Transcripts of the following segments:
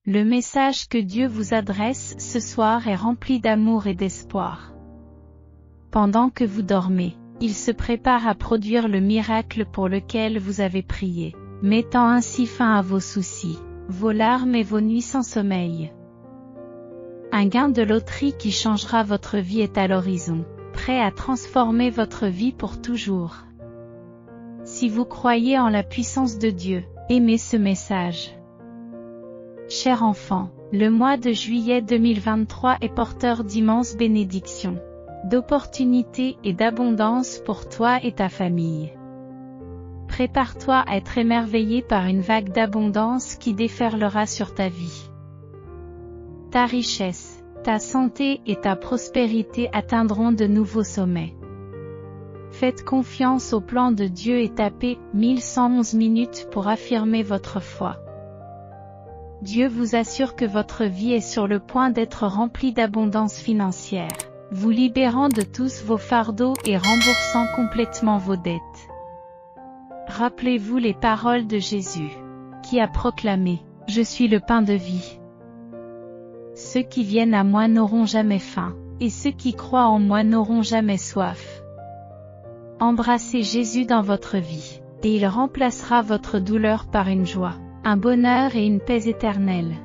Le message que Dieu vous adresse ce soir est rempli d'amour et d'espoir. Pendant que vous dormez, il se prépare à produire le miracle pour lequel vous avez prié, mettant ainsi fin à vos soucis, vos larmes et vos nuits sans sommeil. Un gain de loterie qui changera votre vie est à l'horizon, prêt à transformer votre vie pour toujours. Si vous croyez en la puissance de Dieu, aimez ce message. Cher enfant, le mois de juillet 2023 est porteur d'immenses bénédictions, d'opportunités et d'abondance pour toi et ta famille. Prépare-toi à être émerveillé par une vague d'abondance qui déferlera sur ta vie. Ta richesse, ta santé et ta prospérité atteindront de nouveaux sommets. Faites confiance au plan de Dieu et tapez 1111 minutes pour affirmer votre foi. Dieu vous assure que votre vie est sur le point d'être remplie d'abondance financière, vous libérant de tous vos fardeaux et remboursant complètement vos dettes. Rappelez-vous les paroles de Jésus, qui a proclamé « Je suis le pain de vie. Ceux qui viennent à moi n'auront jamais faim, et ceux qui croient en moi n'auront jamais soif. » Embrassez Jésus dans votre vie, et il remplacera votre douleur par une joie, un bonheur et une paix éternelle.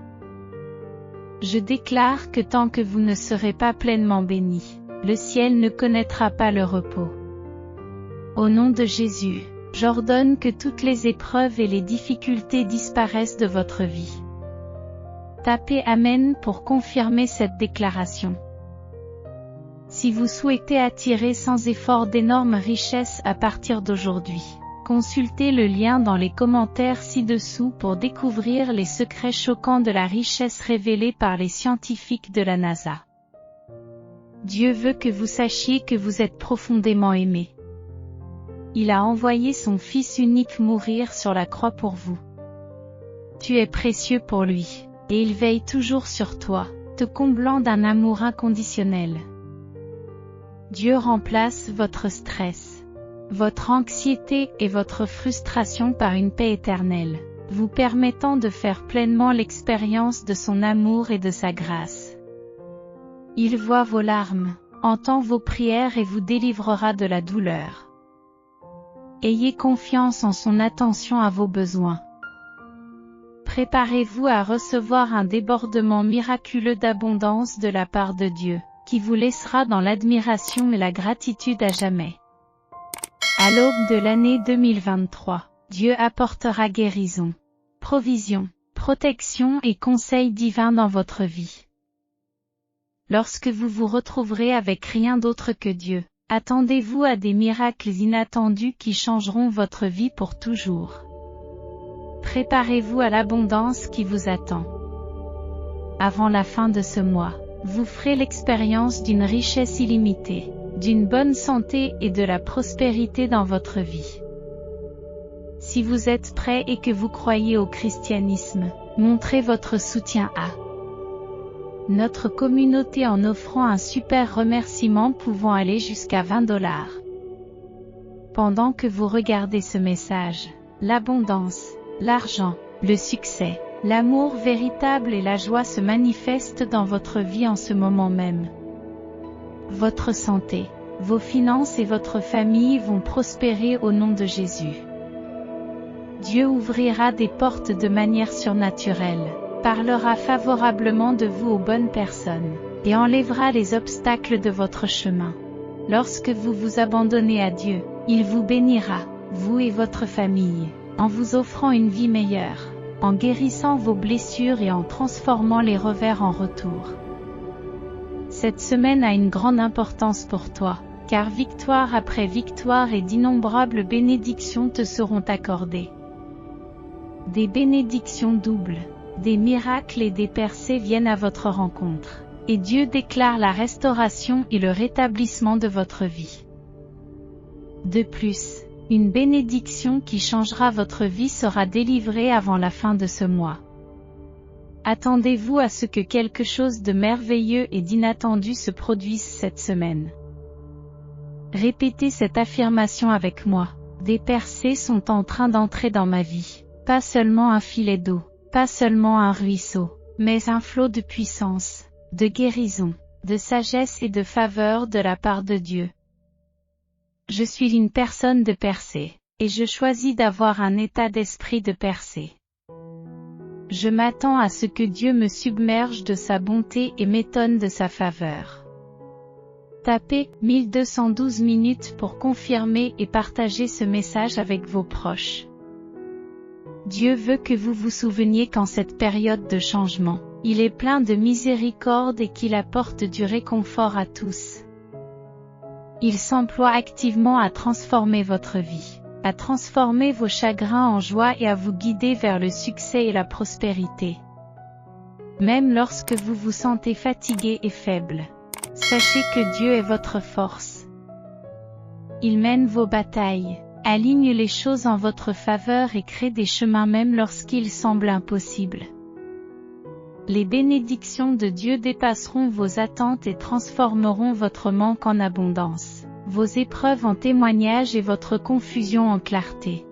Je déclare que tant que vous ne serez pas pleinement bénis, le ciel ne connaîtra pas le repos. Au nom de Jésus, j'ordonne que toutes les épreuves et les difficultés disparaissent de votre vie. Tapez Amen pour confirmer cette déclaration. Si vous souhaitez attirer sans effort d'énormes richesses à partir d'aujourd'hui, consultez le lien dans les commentaires ci-dessous pour découvrir les secrets choquants de la richesse révélée par les scientifiques de la NASA. Dieu veut que vous sachiez que vous êtes profondément aimé. Il a envoyé son Fils unique mourir sur la croix pour vous. Tu es précieux pour lui, et il veille toujours sur toi, te comblant d'un amour inconditionnel. Dieu remplace votre stress, votre anxiété et votre frustration par une paix éternelle, vous permettant de faire pleinement l'expérience de son amour et de sa grâce. Il voit vos larmes, entend vos prières et vous délivrera de la douleur. Ayez confiance en son attention à vos besoins. Préparez-vous à recevoir un débordement miraculeux d'abondance de la part de Dieu, qui vous laissera dans l'admiration et la gratitude à jamais. À l'aube de l'année 2023, Dieu apportera guérison, provision, protection et conseils divins dans votre vie. Lorsque vous vous retrouverez avec rien d'autre que Dieu, attendez-vous à des miracles inattendus qui changeront votre vie pour toujours. Préparez-vous à l'abondance qui vous attend. Avant la fin de ce mois, vous ferez l'expérience d'une richesse illimitée, d'une bonne santé et de la prospérité dans votre vie. Si vous êtes prêt et que vous croyez au christianisme, montrez votre soutien à notre communauté en offrant un super remerciement pouvant aller jusqu'à $20. Pendant que vous regardez ce message, l'abondance, l'argent, le succès, l'amour véritable et la joie se manifestent dans votre vie en ce moment même. Votre santé, vos finances et votre famille vont prospérer au nom de Jésus. Dieu ouvrira des portes de manière surnaturelle, parlera favorablement de vous aux bonnes personnes, et enlèvera les obstacles de votre chemin. Lorsque vous vous abandonnez à Dieu, il vous bénira, vous et votre famille, en vous offrant une vie meilleure, en guérissant vos blessures et en transformant les revers en retour. Cette semaine a une grande importance pour toi, car victoire après victoire et d'innombrables bénédictions te seront accordées. Des bénédictions doubles, des miracles et des percées viennent à votre rencontre, et Dieu déclare la restauration et le rétablissement de votre vie. De plus, une bénédiction qui changera votre vie sera délivrée avant la fin de ce mois. Attendez-vous à ce que quelque chose de merveilleux et d'inattendu se produise cette semaine. Répétez cette affirmation avec moi. Des percées sont en train d'entrer dans ma vie. Pas seulement un filet d'eau, pas seulement un ruisseau, mais un flot de puissance, de guérison, de sagesse et de faveur de la part de Dieu. Je suis une personne de percée, et je choisis d'avoir un état d'esprit de percée. Je m'attends à ce que Dieu me submerge de sa bonté et m'étonne de sa faveur. Tapez 1212 minutes pour confirmer et partager ce message avec vos proches. Dieu veut que vous vous souveniez qu'en cette période de changement, il est plein de miséricorde et qu'il apporte du réconfort à tous. Il s'emploie activement à transformer votre vie, à transformer vos chagrins en joie et à vous guider vers le succès et la prospérité. Même lorsque vous vous sentez fatigué et faible, sachez que Dieu est votre force. Il mène vos batailles, aligne les choses en votre faveur et crée des chemins même lorsqu'ils semblent impossibles. Les bénédictions de Dieu dépasseront vos attentes et transformeront votre manque en abondance, vos épreuves en témoignages et votre confusion en clarté.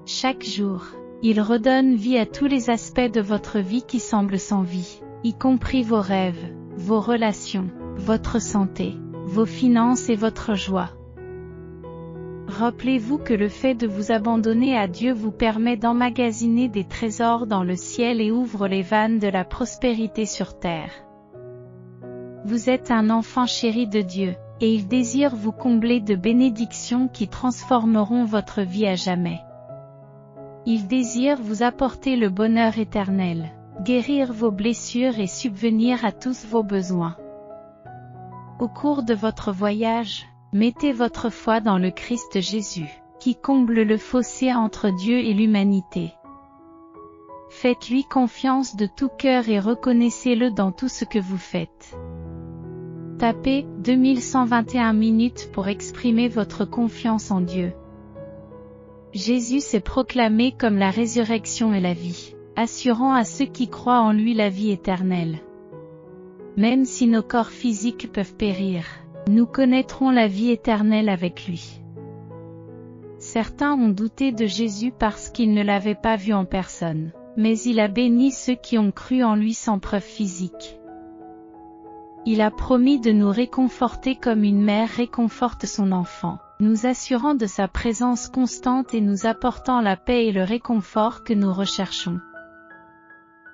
Chaque jour, il redonne vie à tous les aspects de votre vie qui semblent sans vie, y compris vos rêves, vos relations, votre santé, vos finances et votre joie. Rappelez-vous que le fait de vous abandonner à Dieu vous permet d'emmagasiner des trésors dans le ciel et ouvre les vannes de la prospérité sur terre. Vous êtes un enfant chéri de Dieu, et il désire vous combler de bénédictions qui transformeront votre vie à jamais. Il désire vous apporter le bonheur éternel, guérir vos blessures et subvenir à tous vos besoins. Au cours de votre voyage, mettez votre foi dans le Christ Jésus, qui comble le fossé entre Dieu et l'humanité. Faites-lui confiance de tout cœur et reconnaissez-le dans tout ce que vous faites. Tapez 2121 minutes pour exprimer votre confiance en Dieu. Jésus s'est proclamé comme la résurrection et la vie, assurant à ceux qui croient en lui la vie éternelle. Même si nos corps physiques peuvent périr, nous connaîtrons la vie éternelle avec lui. Certains ont douté de Jésus parce qu'ils ne l'avaient pas vu en personne, mais il a béni ceux qui ont cru en lui sans preuve physique. Il a promis de nous réconforter comme une mère réconforte son enfant, nous assurant de sa présence constante et nous apportant la paix et le réconfort que nous recherchons.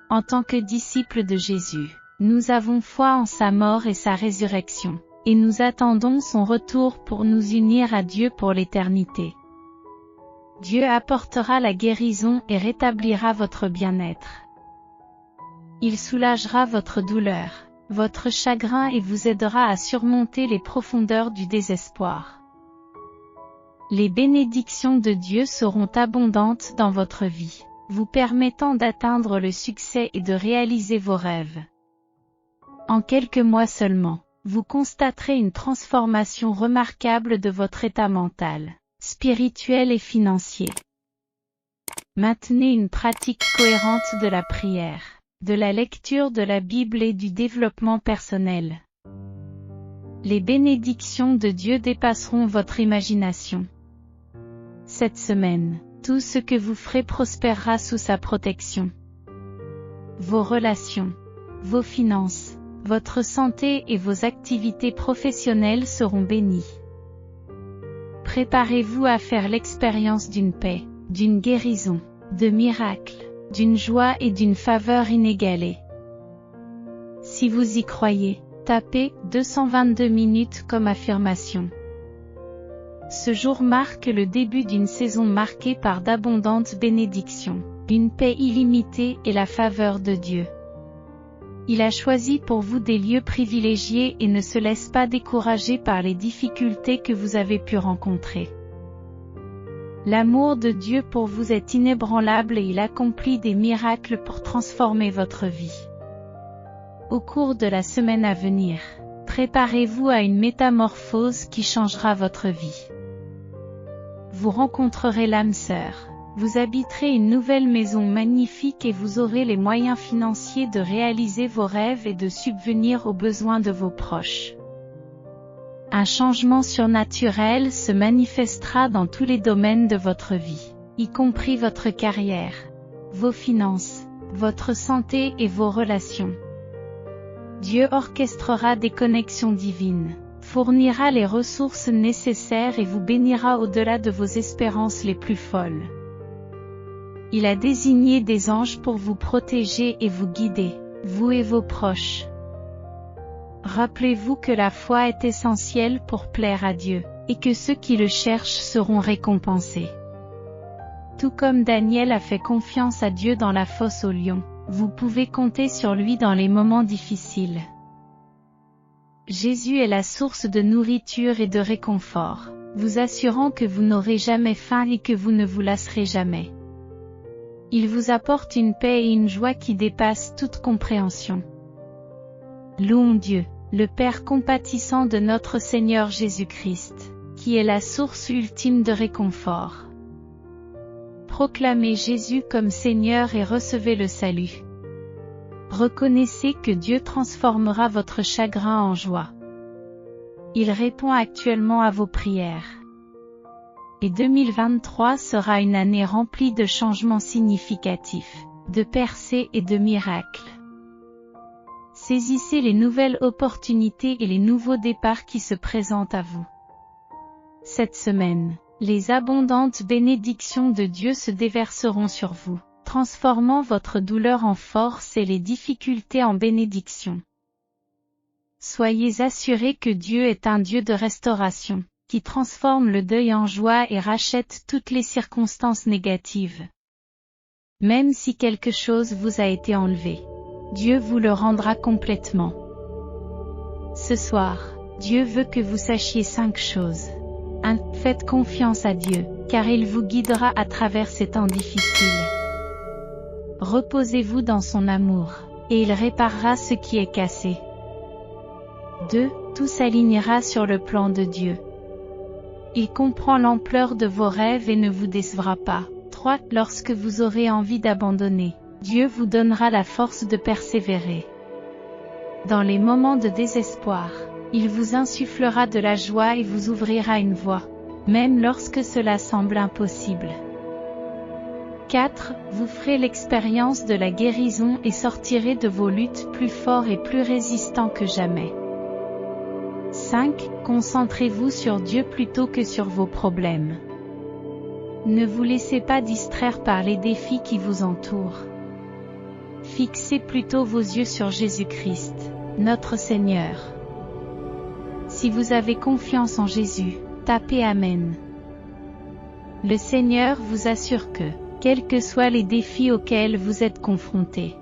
En tant que disciples de Jésus, nous avons foi en sa mort et sa résurrection, et nous attendons son retour pour nous unir à Dieu pour l'éternité. Dieu apportera la guérison et rétablira votre bien-être. Il soulagera votre douleur, votre chagrin et vous aidera à surmonter les profondeurs du désespoir. Les bénédictions de Dieu seront abondantes dans votre vie, vous permettant d'atteindre le succès et de réaliser vos rêves. En quelques mois seulement, vous constaterez une transformation remarquable de votre état mental, spirituel et financier. Maintenez une pratique cohérente de la prière, de la lecture de la Bible et du développement personnel. Les bénédictions de Dieu dépasseront votre imagination. Cette semaine, tout ce que vous ferez prospérera sous sa protection. Vos relations, vos finances, votre santé et vos activités professionnelles seront bénies. Préparez-vous à faire l'expérience d'une paix, d'une guérison, de miracles, d'une joie et d'une faveur inégalée. Si vous y croyez, tapez 222 minutes comme affirmation. Ce jour marque le début d'une saison marquée par d'abondantes bénédictions, une paix illimitée et la faveur de Dieu. Il a choisi pour vous des lieux privilégiés et ne se laisse pas décourager par les difficultés que vous avez pu rencontrer. L'amour de Dieu pour vous est inébranlable et il accomplit des miracles pour transformer votre vie. Au cours de la semaine à venir, préparez-vous à une métamorphose qui changera votre vie. Vous rencontrerez l'âme sœur. Vous habiterez une nouvelle maison magnifique et vous aurez les moyens financiers de réaliser vos rêves et de subvenir aux besoins de vos proches. Un changement surnaturel se manifestera dans tous les domaines de votre vie, y compris votre carrière, vos finances, votre santé et vos relations. Dieu orchestrera des connexions divines, fournira les ressources nécessaires et vous bénira au-delà de vos espérances les plus folles. Il a désigné des anges pour vous protéger et vous guider, vous et vos proches. Rappelez-vous que la foi est essentielle pour plaire à Dieu, et que ceux qui le cherchent seront récompensés. Tout comme Daniel a fait confiance à Dieu dans la fosse aux lions, vous pouvez compter sur lui dans les moments difficiles. Jésus est la source de nourriture et de réconfort, vous assurant que vous n'aurez jamais faim et que vous ne vous lasserez jamais. Il vous apporte une paix et une joie qui dépassent toute compréhension. Louons Dieu, le Père compatissant de notre Seigneur Jésus-Christ, qui est la source ultime de réconfort. Proclamez Jésus comme Seigneur et recevez le salut. Reconnaissez que Dieu transformera votre chagrin en joie. Il répond actuellement à vos prières. Et 2023 sera une année remplie de changements significatifs, de percées et de miracles. Saisissez les nouvelles opportunités et les nouveaux départs qui se présentent à vous. Cette semaine, les abondantes bénédictions de Dieu se déverseront sur vous, transformant votre douleur en force et les difficultés en bénédiction. Soyez assurés que Dieu est un Dieu de restauration, qui transforme le deuil en joie et rachète toutes les circonstances négatives. Même si quelque chose vous a été enlevé, Dieu vous le rendra complètement. Ce soir, Dieu veut que vous sachiez 5 choses. 1. Faites confiance à Dieu, car il vous guidera à travers ces temps difficiles. Reposez-vous dans son amour, et il réparera ce qui est cassé. 2. Tout s'alignera sur le plan de Dieu. Il comprend l'ampleur de vos rêves et ne vous décevra pas. 3. Lorsque vous aurez envie d'abandonner, Dieu vous donnera la force de persévérer. Dans les moments de désespoir, il vous insufflera de la joie et vous ouvrira une voie, même lorsque cela semble impossible. 4. Vous ferez l'expérience de la guérison et sortirez de vos luttes plus forts et plus résistants que jamais. 5. Concentrez-vous sur Dieu plutôt que sur vos problèmes. Ne vous laissez pas distraire par les défis qui vous entourent. Fixez plutôt vos yeux sur Jésus-Christ, notre Seigneur. Si vous avez confiance en Jésus, tapez Amen. Le Seigneur vous assure que, quels que soient les défis auxquels vous êtes confrontés,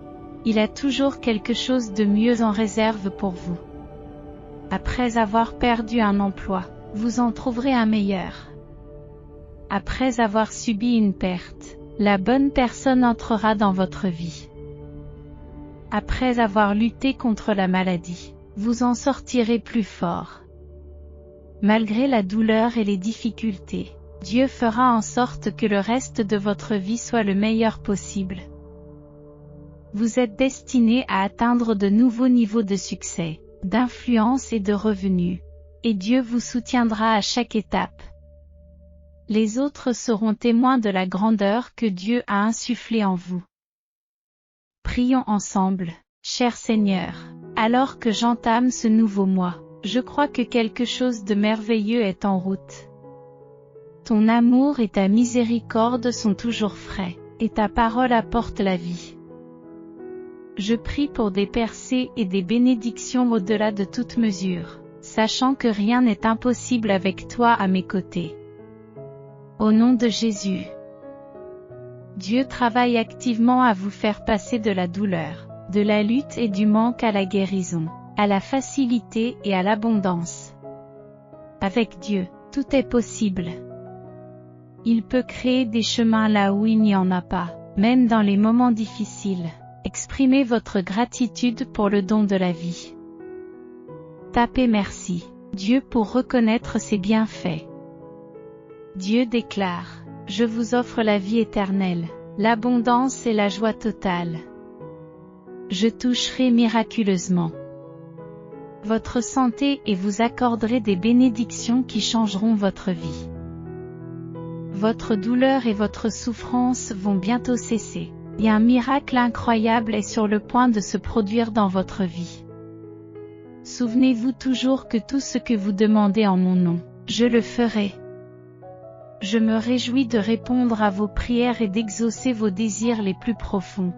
il a toujours quelque chose de mieux en réserve pour vous. Après avoir perdu un emploi, vous en trouverez un meilleur. Après avoir subi une perte, la bonne personne entrera dans votre vie. Après avoir lutté contre la maladie, vous en sortirez plus fort. Malgré la douleur et les difficultés, Dieu fera en sorte que le reste de votre vie soit le meilleur possible. Vous êtes destiné à atteindre de nouveaux niveaux de succès, d'influence et de revenus, et Dieu vous soutiendra à chaque étape. Les autres seront témoins de la grandeur que Dieu a insufflée en vous. Prions ensemble, cher Seigneur, alors que j'entame ce nouveau mois, je crois que quelque chose de merveilleux est en route. Ton amour et ta miséricorde sont toujours frais, et ta parole apporte la vie. Je prie pour des percées et des bénédictions au-delà de toute mesure, sachant que rien n'est impossible avec toi à mes côtés. Au nom de Jésus. Dieu travaille activement à vous faire passer de la douleur, de la lutte et du manque à la guérison, à la facilité et à l'abondance. Avec Dieu, tout est possible. Il peut créer des chemins là où il n'y en a pas, même dans les moments difficiles. Exprimez votre gratitude pour le don de la vie. Tapez merci, Dieu pour reconnaître ses bienfaits. Dieu déclare, je vous offre la vie éternelle, l'abondance et la joie totale. Je toucherai miraculeusement votre santé et vous accorderai des bénédictions qui changeront votre vie. Votre douleur et votre souffrance vont bientôt cesser. et un miracle incroyable est sur le point de se produire dans votre vie. Souvenez-vous toujours que tout ce que vous demandez en mon nom, je le ferai. Je me réjouis de répondre à vos prières et d'exaucer vos désirs les plus profonds.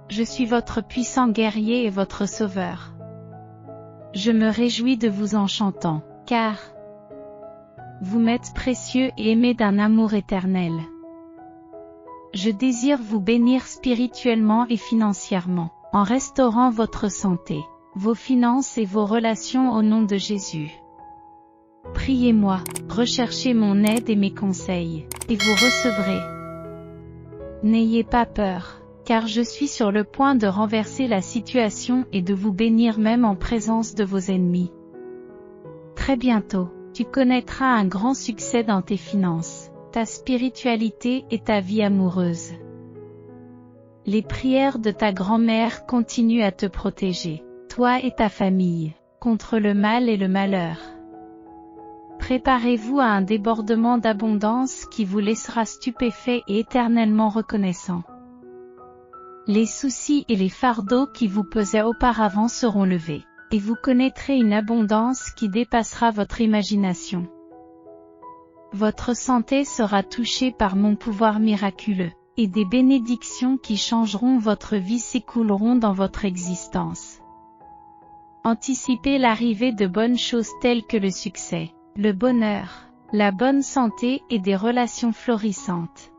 Je suis votre puissant guerrier et votre sauveur. Je me réjouis de vous en chantant, car vous m'êtes précieux et aimé d'un amour éternel. Je désire vous bénir spirituellement et financièrement, en restaurant votre santé, vos finances et vos relations au nom de Jésus. Priez-moi, recherchez mon aide et mes conseils, et vous recevrez. N'ayez pas peur, car je suis sur le point de renverser la situation et de vous bénir même en présence de vos ennemis. Très bientôt, tu connaîtras un grand succès dans tes finances, ta spiritualité et ta vie amoureuse. Les prières de ta grand-mère continuent à te protéger, toi et ta famille, contre le mal et le malheur. Préparez-vous à un débordement d'abondance qui vous laissera stupéfait et éternellement reconnaissant. Les soucis et les fardeaux qui vous pesaient auparavant seront levés, et vous connaîtrez une abondance qui dépassera votre imagination. Votre santé sera touchée par mon pouvoir miraculeux, et des bénédictions qui changeront votre vie s'écouleront dans votre existence. Anticipez l'arrivée de bonnes choses telles que le succès, le bonheur, la bonne santé et des relations florissantes.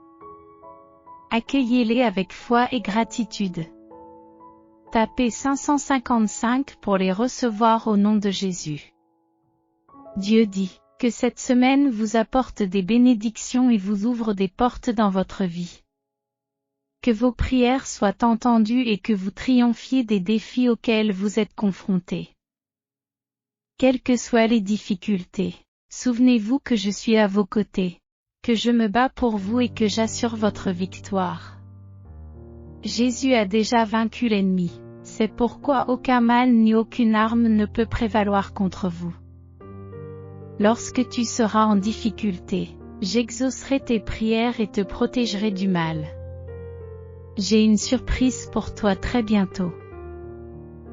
Accueillez-les avec foi et gratitude. Tapez 555 pour les recevoir au nom de Jésus. Dieu dit que cette semaine vous apporte des bénédictions et vous ouvre des portes dans votre vie. Que vos prières soient entendues et que vous triomphiez des défis auxquels vous êtes confrontés. Quelles que soient les difficultés, souvenez-vous que je suis à vos côtés, que je me bats pour vous et que j'assure votre victoire. Jésus a déjà vaincu l'ennemi, c'est pourquoi aucun mal ni aucune arme ne peut prévaloir contre vous. Lorsque tu seras en difficulté, j'exaucerai tes prières et te protégerai du mal. J'ai une surprise pour toi très bientôt.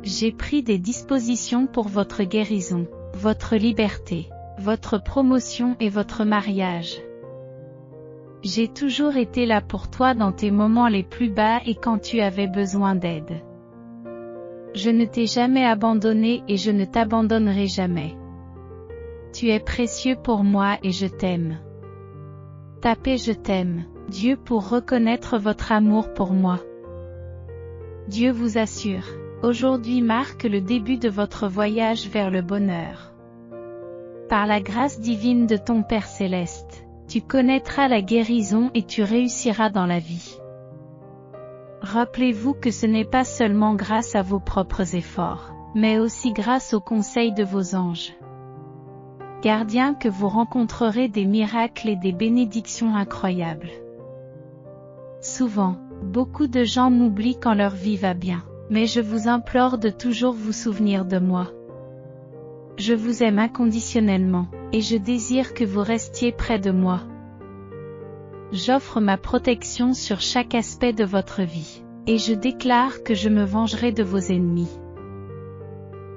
J'ai pris des dispositions pour votre guérison, votre liberté, votre promotion et votre mariage. J'ai toujours été là pour toi dans tes moments les plus bas et quand tu avais besoin d'aide. Je ne t'ai jamais abandonné et je ne t'abandonnerai jamais. Tu es précieux pour moi et je t'aime. Tapez je t'aime, Dieu pour reconnaître votre amour pour moi. Dieu vous assure, aujourd'hui marque le début de votre voyage vers le bonheur. Par la grâce divine de ton Père Céleste, tu connaîtras la guérison et tu réussiras dans la vie. Rappelez-vous que ce n'est pas seulement grâce à vos propres efforts, mais aussi grâce au conseil de vos anges gardiens que vous rencontrerez des miracles et des bénédictions incroyables. Souvent, beaucoup de gens m'oublient quand leur vie va bien, mais je vous implore de toujours vous souvenir de moi. Je vous aime inconditionnellement, et je désire que vous restiez près de moi. J'offre ma protection sur chaque aspect de votre vie, et je déclare que je me vengerai de vos ennemis.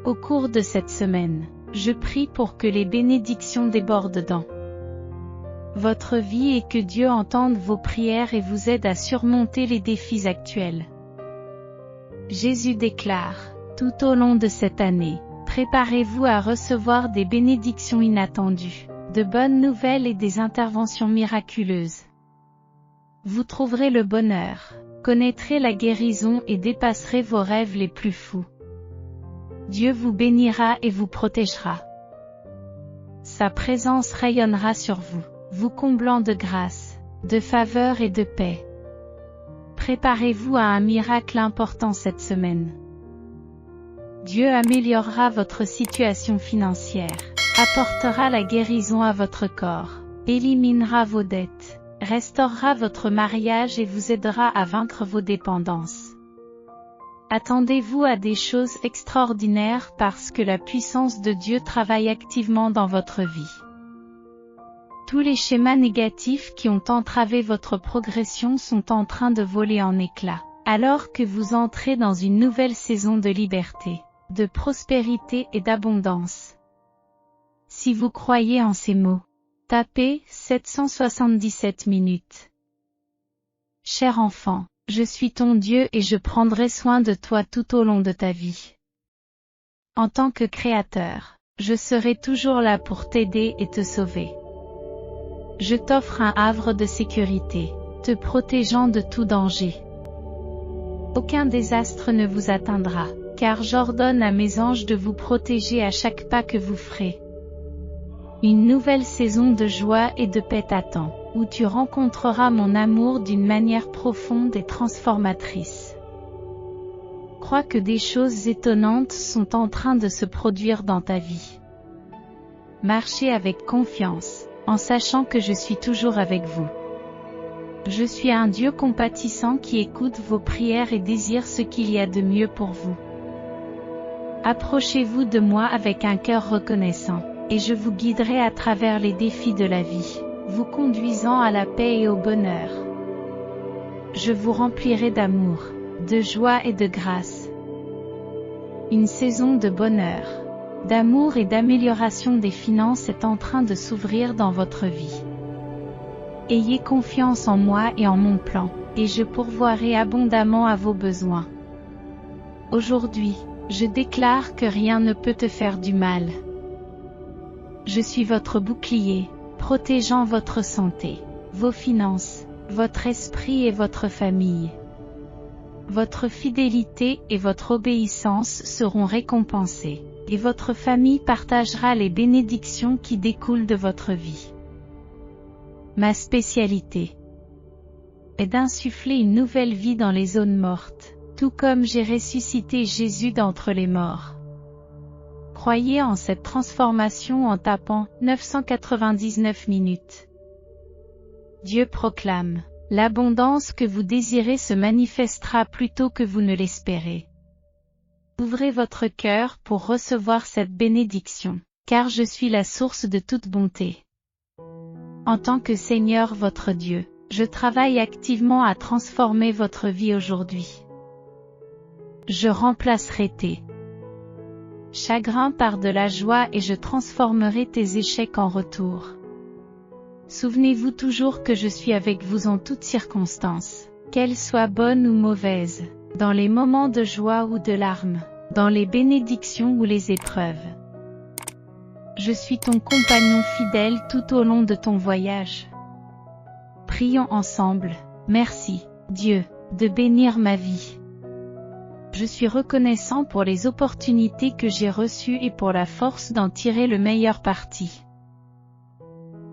Au cours de cette semaine, je prie pour que les bénédictions débordent dans votre vie et que Dieu entende vos prières et vous aide à surmonter les défis actuels. Jésus déclare, tout au long de cette année, préparez-vous à recevoir des bénédictions inattendues, de bonnes nouvelles et des interventions miraculeuses. Vous trouverez le bonheur, connaîtrez la guérison et dépasserez vos rêves les plus fous. Dieu vous bénira et vous protégera. Sa présence rayonnera sur vous, vous comblant de grâce, de faveur et de paix. Préparez-vous à un miracle important cette semaine. Dieu améliorera votre situation financière, apportera la guérison à votre corps, éliminera vos dettes, restaurera votre mariage et vous aidera à vaincre vos dépendances. Attendez-vous à des choses extraordinaires parce que la puissance de Dieu travaille activement dans votre vie. Tous les schémas négatifs qui ont entravé votre progression sont en train de voler en éclats, alors que vous entrez dans une nouvelle saison de liberté, de prospérité et d'abondance. Si vous croyez en ces mots, tapez 777 minutes. Cher enfant, je suis ton Dieu et je prendrai soin de toi tout au long de ta vie. En tant que créateur, je serai toujours là pour t'aider et te sauver. Je t'offre un havre de sécurité, te protégeant de tout danger. Aucun désastre ne vous atteindra, car j'ordonne à mes anges de vous protéger à chaque pas que vous ferez. Une nouvelle saison de joie et de paix t'attend, où tu rencontreras mon amour d'une manière profonde et transformatrice. Crois que des choses étonnantes sont en train de se produire dans ta vie. Marchez avec confiance, en sachant que je suis toujours avec vous. Je suis un Dieu compatissant qui écoute vos prières et désire ce qu'il y a de mieux pour vous. Approchez-vous de moi avec un cœur reconnaissant, et je vous guiderai à travers les défis de la vie, vous conduisant à la paix et au bonheur. Je vous remplirai d'amour, de joie et de grâce. Une saison de bonheur, d'amour et d'amélioration des finances est en train de s'ouvrir dans votre vie. Ayez confiance en moi et en mon plan, et je pourvoirai abondamment à vos besoins. Aujourd'hui, je déclare que rien ne peut te faire du mal. Je suis votre bouclier, protégeant votre santé, vos finances, votre esprit et votre famille. Votre fidélité et votre obéissance seront récompensées, et votre famille partagera les bénédictions qui découlent de votre vie. Ma spécialité est d'insuffler une nouvelle vie dans les zones mortes, tout comme j'ai ressuscité Jésus d'entre les morts. Croyez en cette transformation en tapant 999 minutes. Dieu proclame, l'abondance que vous désirez se manifestera plus tôt que vous ne l'espérez. Ouvrez votre cœur pour recevoir cette bénédiction, car je suis la source de toute bonté. En tant que Seigneur votre Dieu, je travaille activement à transformer votre vie aujourd'hui. Je remplacerai tes chagrins par de la joie et je transformerai tes échecs en retour. Souvenez-vous toujours que je suis avec vous en toutes circonstances, qu'elles soient bonnes ou mauvaises, dans les moments de joie ou de larmes, dans les bénédictions ou les épreuves. Je suis ton compagnon fidèle tout au long de ton voyage. Prions ensemble. Merci, Dieu, de bénir ma vie. Je suis reconnaissant pour les opportunités que j'ai reçues et pour la force d'en tirer le meilleur parti.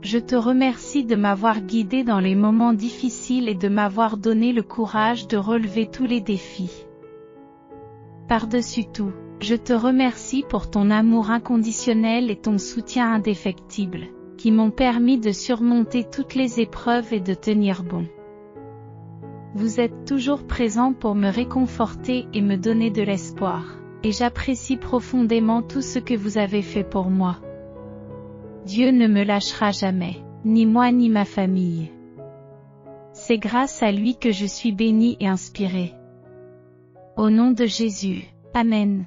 Je te remercie de m'avoir guidé dans les moments difficiles et de m'avoir donné le courage de relever tous les défis. Par-dessus tout, je te remercie pour ton amour inconditionnel et ton soutien indéfectible, qui m'ont permis de surmonter toutes les épreuves et de tenir bon. Vous êtes toujours présent pour me réconforter et me donner de l'espoir, et j'apprécie profondément tout ce que vous avez fait pour moi. Dieu ne me lâchera jamais, ni moi ni ma famille. C'est grâce à lui que je suis bénie et inspirée. Au nom de Jésus, Amen.